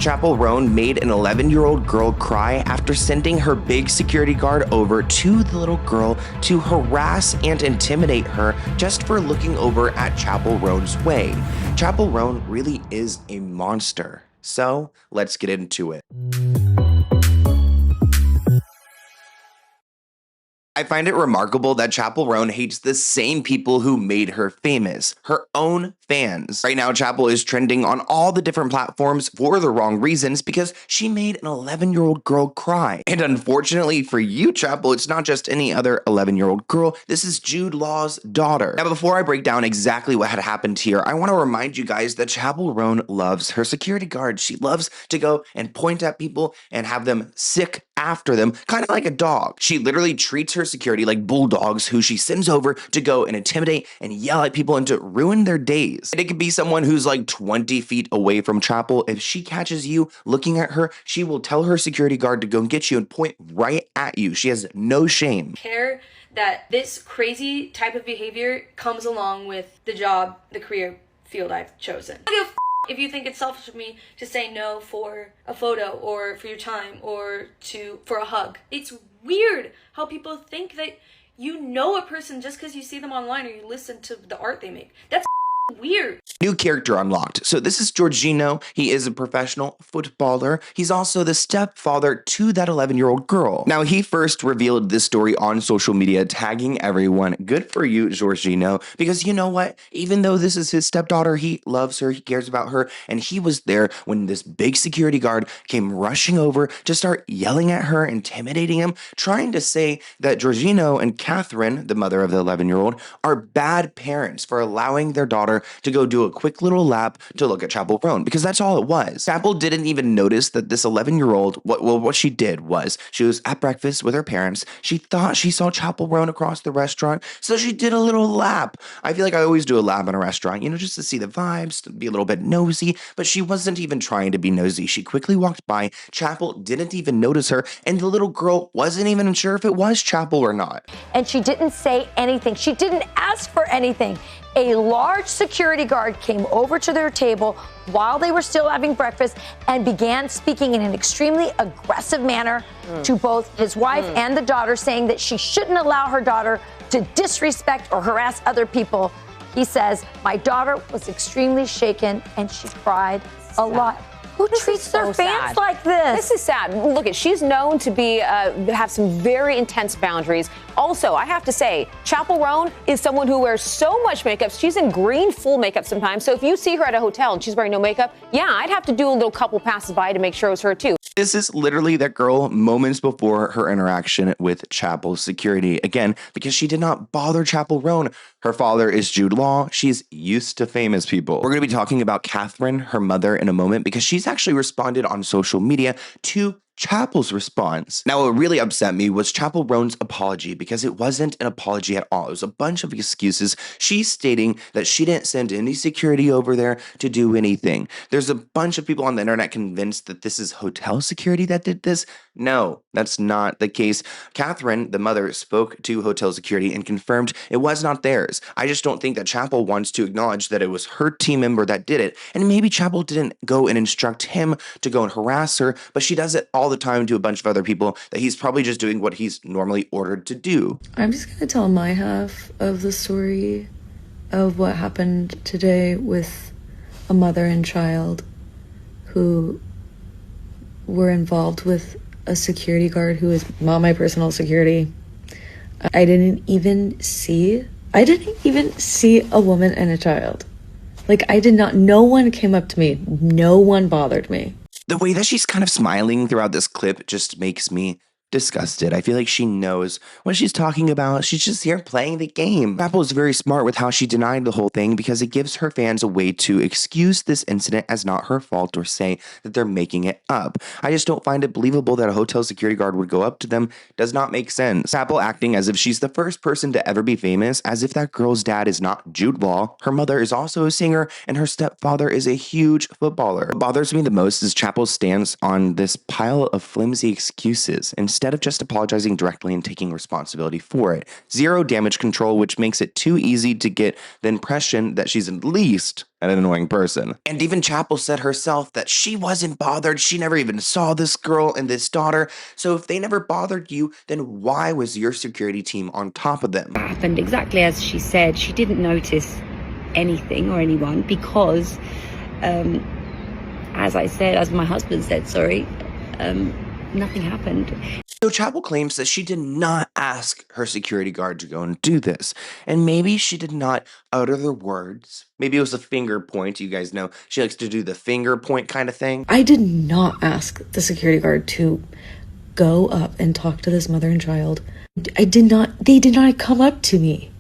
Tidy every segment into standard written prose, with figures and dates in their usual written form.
Chappell Roan made an 11-year-old girl cry after sending her big security guard over to the little girl to harass and intimidate her just for looking over at Chappell Roan's way. Chappell Roan really is a monster. So let's get into it. I find it remarkable that Chappell Roan hates the same people who made her famous, her own fans. Right now, Chappell is trending on all the different platforms for the wrong reasons because she made an 11-year-old girl cry. And unfortunately for you, Chappell, it's not just any other 11-year-old girl. This is Jude Law's daughter. Now, before I break down exactly what had happened here, I want to remind you guys that Chappell Roan loves her security guards. She loves to go and point at people and have them sick after them, kind of like a dog. She literally treats her security like bulldogs who she sends over to go and intimidate and yell at people and to ruin their days. And it could be someone who's like 20 feet away from Chappell. If she catches you looking at her, she will tell her security guard to go and get you and point right at you. She has no shame. Care that this crazy type of behavior comes along with the job, the career field I've chosen. I give a if you think it's selfish of me to say no for a photo or for your time or for a hug. It's weird how people think that you know a person just because you see them online or you listen to the art they make. That's weird. New character unlocked. So this is Jorginho. He is a professional footballer. He's also the stepfather to that 11-year-old girl. Now, he first revealed this story on social media, tagging everyone. Good for you, Jorginho, because you know what? Even though this is his stepdaughter, he loves her, he cares about her, and he was there when this big security guard came rushing over to start yelling at her, intimidating him, trying to say that Jorginho and Catherine, the mother of the 11-year-old, are bad parents for allowing their daughter to go do a quick little lap to look at Chappell Roan, because that's all it was. Chappell didn't even notice that this 11-year-old, what she did was, she was at breakfast with her parents, she thought she saw Chappell Roan across the restaurant, so she did a little lap. I feel like I always do a lap in a restaurant, you know, just to see the vibes, to be a little bit nosy, but she wasn't even trying to be nosy. She quickly walked by, Chappell didn't even notice her, and the little girl wasn't even sure if it was Chappell or not. And she didn't say anything. She didn't ask for anything. A large security guard came over to their table while they were still having breakfast and began speaking in an extremely aggressive manner to both his wife and the daughter, saying that she shouldn't allow her daughter to disrespect or harass other people. He says, my daughter was extremely shaken and she cried a lot. Who treats their fans like this? This is sad. Look, she's known to be have some very intense boundaries. Also, I have to say, Chappell Roan is someone who wears so much makeup. She's in green full makeup sometimes. So if you see her at a hotel and she's wearing no makeup, yeah, I'd have to do a little couple passes by to make sure it was her too. This is literally that girl moments before her interaction with Chappell's security. Again, because she did not bother Chappell Roan. Her father is Jude Law. She's used to famous people. We're going to be talking about Catherine, her mother, in a moment because she's actually responded on social media to Chappell's response. Now, what really upset me was Chappell Roan's apology, because it wasn't an apology at all. It was a bunch of excuses. She's stating that she didn't send any security over there to do anything. There's a bunch of people on the internet convinced that this is hotel security that did this. No, that's not the case. Catherine, the mother, spoke to hotel security and confirmed it was not theirs. I just don't think that Chappell wants to acknowledge that it was her team member that did it. And maybe Chappell didn't go and instruct him to go and harass her, but she does it all the time to a bunch of other people that he's probably just doing what he's normally ordered to do. I'm just going to tell my half of the story of what happened today with a mother and child who were involved with a security guard who is not my personal security. I didn't even see a woman and a child. Like, no one came up to me. No one bothered me. The way that she's kind of smiling throughout this clip just makes me disgusted. I feel like she knows what she's talking about. She's just here playing the game. Chappell is very smart with how she denied the whole thing because it gives her fans a way to excuse this incident as not her fault or say that they're making it up. I just don't find it believable that a hotel security guard would go up to them. Does not make sense. Chappell acting as if she's the first person to ever be famous, as if that girl's dad is not Jude Law. Her mother is also a singer and her stepfather is a huge footballer. What bothers me the most is Chappell's stance on this pile of flimsy excuses. Instead instead of just apologizing directly and taking responsibility for it. Zero damage control, which makes it too easy to get the impression that she's at least an annoying person. And even Chappell said herself that she wasn't bothered. She never even saw this girl and this daughter. So if they never bothered you, then why was your security team on top of them? Happened exactly as she said. She didn't notice anything or anyone because, as I said, as my husband said, sorry, nothing happened. So Chappell claims that she did not ask her security guard to go and do this. And maybe she did not utter the words. Maybe it was a finger point. You guys know she likes to do the finger point kind of thing. I did not ask the security guard to go up and talk to this mother and child. They did not come up to me.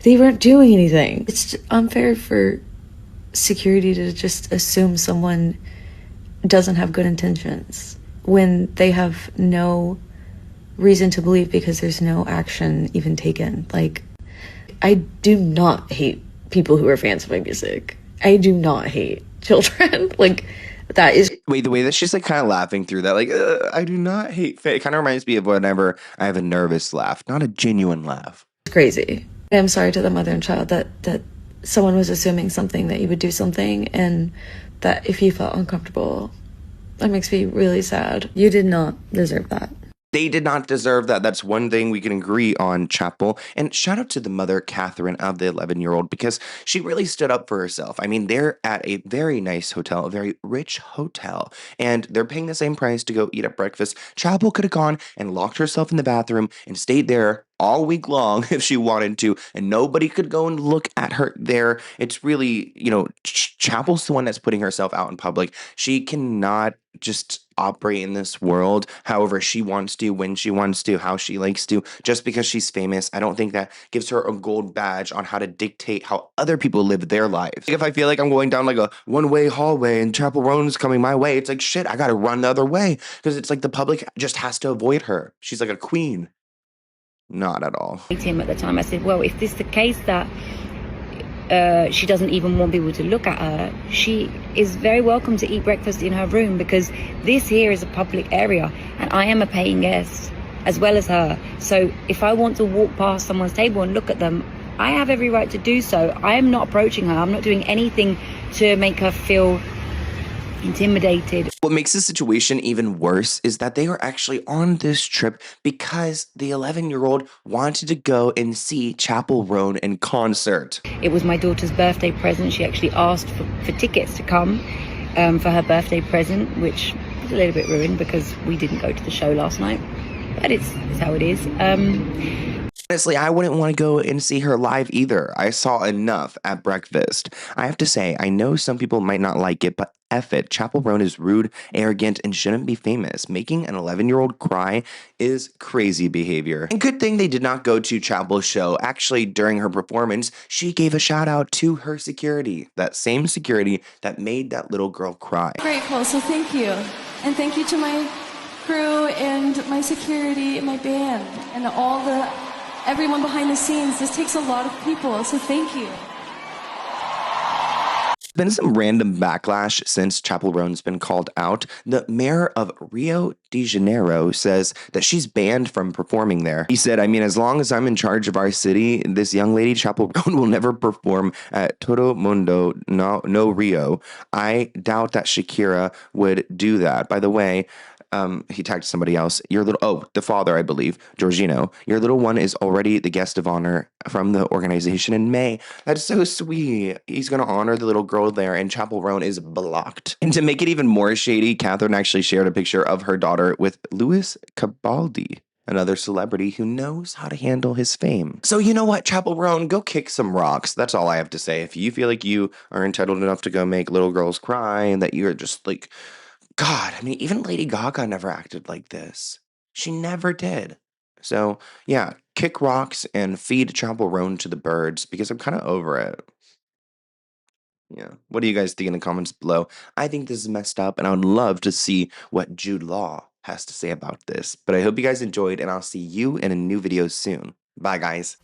They weren't doing anything. It's unfair for security to just assume someone doesn't have good intentions when they have no reason to believe because there's no action even taken. Like, I do not hate people who are fans of my music. I do not hate children. Like, that is... Wait, the way that she's like kind of laughing through that, like, I do not hate it kind of reminds me of whenever I have a nervous laugh, not a genuine laugh. crazy. I'm sorry to the mother and child that someone was assuming something, that you would do something, and that if you felt uncomfortable, that makes me really sad. You did not deserve that. They did not deserve that. That's one thing we can agree on, Chappell. And shout out to the mother, Catherine, of the 11-year-old, because she really stood up for herself. I mean, they're at a very nice hotel, a very rich hotel, and they're paying the same price to go eat at breakfast. Chappell could have gone and locked herself in the bathroom and stayed there all week long if she wanted to, and nobody could go and look at her there. It's really, Chappell's the one that's putting herself out in public. She cannot just operate in this world however she wants to, when she wants to, how she likes to, just because she's famous. I don't think that gives her a gold badge on how to dictate how other people live their lives. If I feel like I'm going down like a one-way hallway and Chappell Roan's coming my way, it's like, shit, I gotta run the other way, because it's like the public just has to avoid her. She's like a queen. Not at all. Him at the time, I said, well, if this is the case that she doesn't even want people to look at her, she is very welcome to eat breakfast in her room, because this here is a public area and I am a paying guest as well as her. So if I want to walk past someone's table and look at them, I have every right to do so. I am not approaching her. I'm not doing anything to make her feel intimidated. What makes the situation even worse is that they were actually on this trip because the 11-year-old wanted to go and see Chappell Roan in concert. It was my daughter's birthday present. She actually asked for tickets to come for her birthday present, which was a little bit ruined because we didn't go to the show last night, but it's how it is. Honestly, I wouldn't want to go and see her live either. I saw enough at breakfast. I have to say, I know some people might not like it, but F it. Chappell Roan is rude, arrogant, and shouldn't be famous. Making an 11-year-old cry is crazy behavior. And good thing they did not go to Chappell's show. Actually, during her performance, she gave a shout out to her security. That same security that made that little girl cry. Grateful, so thank you. And thank you to my crew and my security and my band and everyone behind the scenes. This takes a lot of people, so thank you. There's been some random backlash since Chappell Roan's been called out. The mayor of Rio de Janeiro says that she's banned from performing there. He said, I mean, as long as I'm in charge of our city, this young lady, Chappell Roan, will never perform at Todo Mundo no Rio. I doubt that Shakira would do that. By the way, he tagged somebody else. The father, I believe, Giorgino. Your little one is already the guest of honor from the organization in May. That's so sweet. He's going to honor the little girl there, and Chappell Roan is blocked. And to make it even more shady, Catherine actually shared a picture of her daughter with Louis Cabaldi, another celebrity who knows how to handle his fame. So you know what, Chappell Roan, go kick some rocks. That's all I have to say. If you feel like you are entitled enough to go make little girls cry and that you're just like, God, I mean, even Lady Gaga never acted like this. She never did. So, yeah, kick rocks and feed Chappell Roan to the birds, because I'm kind of over it. Yeah. What do you guys think in the comments below? I think this is messed up, and I would love to see what Jude Law has to say about this. But I hope you guys enjoyed, and I'll see you in a new video soon. Bye, guys.